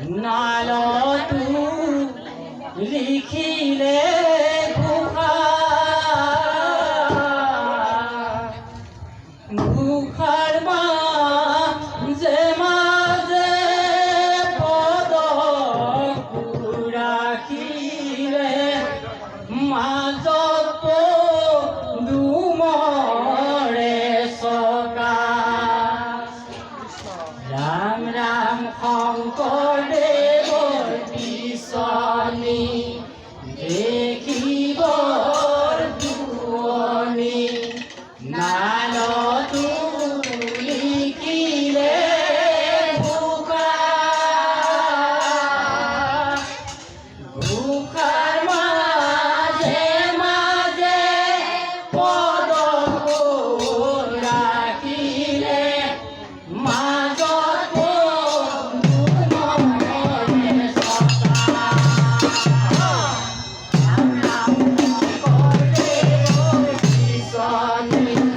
নালতু লিখিলে ঘোষাৰ মাজে মাজে পদ ৰাখিলে মাজত দুমৰে চকা ৰাম ৰাম শংকৰদেৱৰ পিছনি দেখিবৰ দুৱনি নালতু লিখিলে ঘোষাৰ মাজে মাজে পদ ৰাখিলে মাজত দুমৰে চকা ৰাম ৰাম শংকৰদেৱৰ পিছনি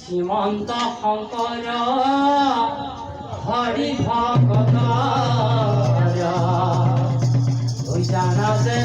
শ্ৰীমন্ত শংকৰ হৰি ভকত জানা যেন